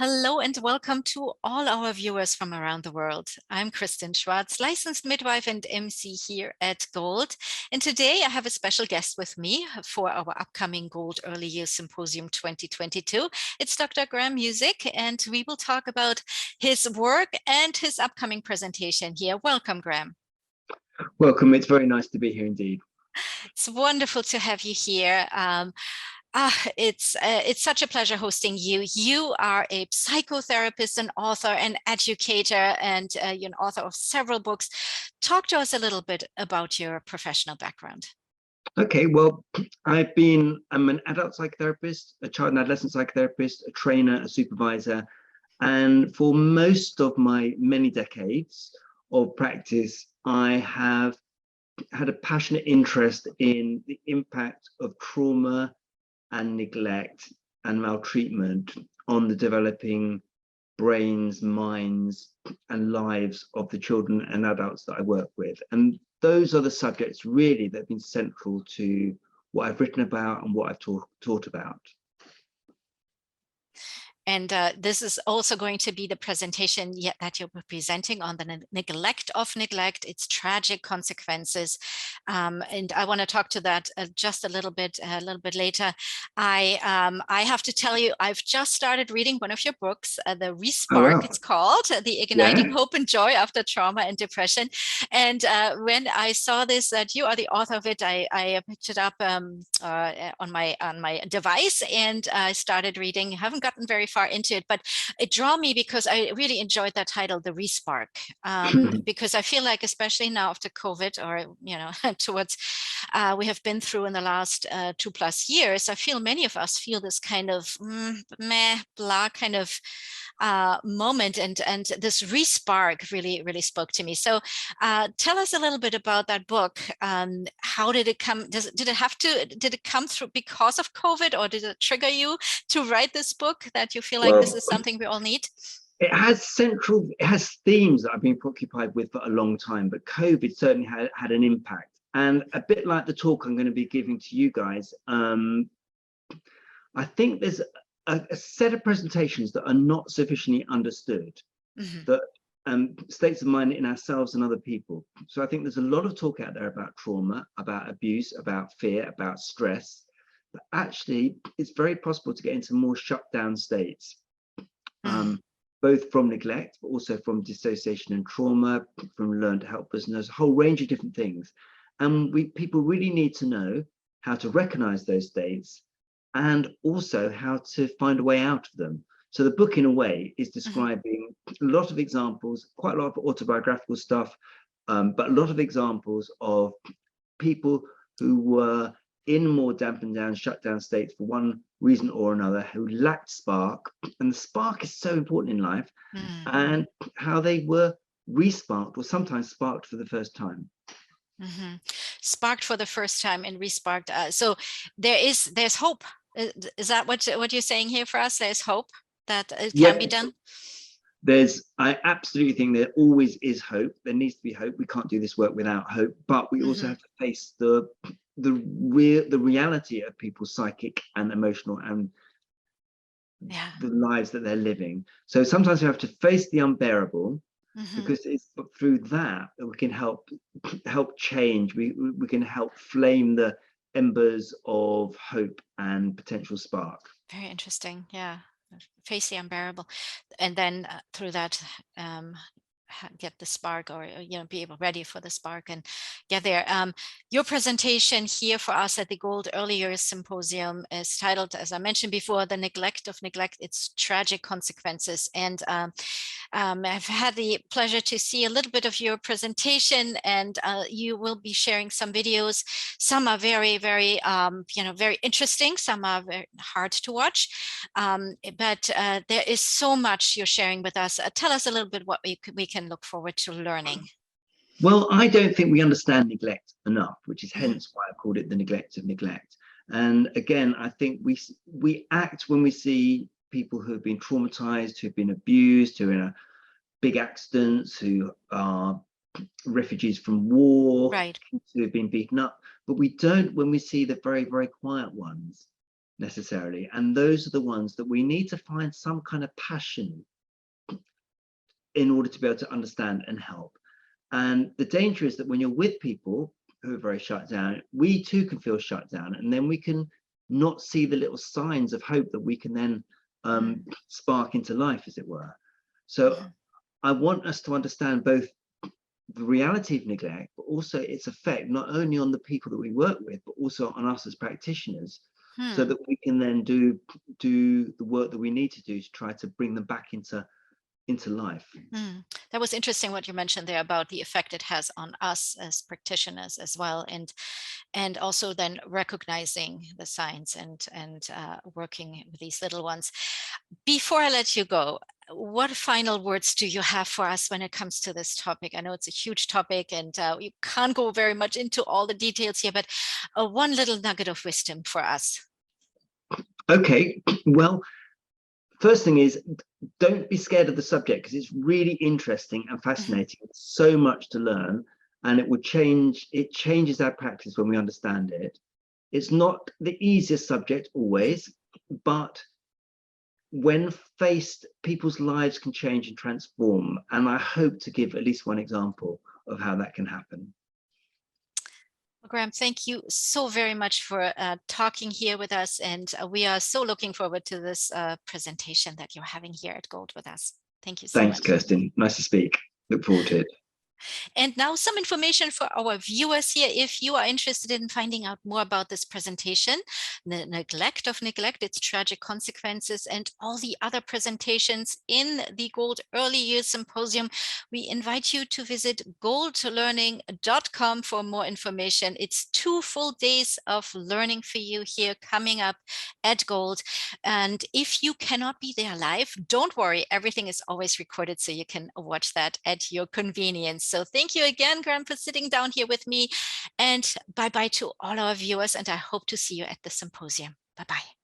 Hello and welcome to all our viewers from around the world. I'm Kristin Schwartz, licensed midwife and MC here at Gold. And today I have a special guest with me for our upcoming Gold Early Years Symposium 2022. It's Dr. Graham Music, and we will talk about his work and his upcoming presentation here. Welcome, Graham. Welcome. It's very nice to be here indeed. It's wonderful to have you here. It's such a pleasure hosting you. You are a psychotherapist, an author, an educator, and you're an author of several books. Talk to us a little bit about your professional background. Okay, well, I'm an adult psychotherapist, a child and adolescent psychotherapist, a trainer, a supervisor, and for most of my many decades of practice, I have had a passionate interest in the impact of trauma and neglect and maltreatment on the developing brains, minds, and lives of the children and adults that I work with. And those are the subjects really that have been central to what I've written about and what I've taught about. And this is also going to be the presentation that you'll be presenting on the neglect of neglect, its tragic consequences. And I want to talk to that just a little bit later. I have to tell you, I've just started reading one of your books, the Respark, Oh, wow. It's called, The Igniting Hope and Joy After Trauma and Depression. And when I saw this, that you are the author of it, I picked it up on my device and I started reading. I haven't gotten very far into it, but it drew me because I really enjoyed that title, The Respark, because I feel like, especially now after COVID, or towards we have been through in the last 2+ years, I feel many of us feel this kind of meh, blah kind of moment, and this Respark really spoke to me. So tell us a little bit about that book. How did it come? Did it come through because of COVID, or did it trigger you to write this book, that you feel like this is something we all need? It has themes that I've been preoccupied with for a long time, but COVID certainly had an impact. And a bit like the talk I'm going to be giving to you guys, I think there's a set of presentations that are not sufficiently understood, that states of mind in ourselves and other people. So I think there's a lot of talk out there about trauma, about abuse, about fear, about stress, but actually it's very possible to get into more shut down states, both from neglect, but also from dissociation and trauma, from learned helplessness, a whole range of different things. And people really need to know how to recognize those states and also how to find a way out of them. So the book, in a way, is describing a lot of examples, quite a lot of autobiographical stuff, but a lot of examples of people who were in more dampened down, shut down states for one reason or another, who lacked spark. And the spark is so important in life, and how they were resparked, or sometimes sparked for the first time. Sparked for the first time and resparked. So there's hope. Is that what you're saying here for us? There's hope that it can be done? I absolutely think there always is hope. There needs to be hope. We can't do this work without hope, but we also have to face the reality of people's psychic and emotional and the lives that they're living. So sometimes we have to face the unbearable, because it's through that we can help change. We can help flame the embers of hope and potential spark. Very interesting. Yeah, face the unbearable, and then through that get the spark, or be able ready for the spark and get there. Your presentation here for us at the Gold Early Years Symposium is titled, as I mentioned before, The Neglect of Neglect, Its Tragic Consequences. And I've had the pleasure to see a little bit of your presentation, and you will be sharing some videos. Some are very very interesting, some are very hard to watch, but there is so much you're sharing with us. Tell us a little bit what we can look forward to learning. Well, I don't think we understand neglect enough, which is hence why I called it The Neglect of Neglect. And again, I think we act when we see people who have been traumatized, who've been abused, who are in big accidents, who are refugees from war, who have been beaten up. But we don't when we see the very, very quiet ones. necessarily. And those are the ones that we need to find some kind of passion in order to be able to understand and help. And the danger is that when you're with people who are very shut down, we too can feel shut down, and then we can not see the little signs of hope that we can then spark into life, as it were. So I want us to understand both the reality of neglect, but also its effect not only on the people that we work with, but also on us as practitioners, so that we can then do the work that we need to do to try to bring them back into life. That was interesting what you mentioned there about the effect it has on us as practitioners as well, and also then recognizing the signs and working with these little ones. Before I let you go, what final words do you have for us when it comes to this topic? I know it's a huge topic, and you can't go very much into all the details here, but one little nugget of wisdom for us. Okay, well, first thing is, don't be scared of the subject, because it's really interesting and fascinating. So much to learn, and it changes our practice when we understand it. It's not the easiest subject always, but when faced, people's lives can change and transform. And I hope to give at least one example of how that can happen. Well, Graham, thank you so very much for talking here with us. And we are so looking forward to this presentation that you're having here at Gold with us. Thank you so much. Thanks, Kirsten. Nice to speak. Look forward to it. And now some information for our viewers here. If you are interested in finding out more about this presentation, the neglect of neglect, its tragic consequences, and all the other presentations in the Gold Early Years Symposium, we invite you to visit goldlearning.com for more information. It's 2 full days of learning for you here coming up at Gold. And if you cannot be there live, don't worry, everything is always recorded, so you can watch that at your convenience. So thank you again, Graham, for sitting down here with me, and bye-bye to all our viewers, and I hope to see you at the symposium. Bye-bye.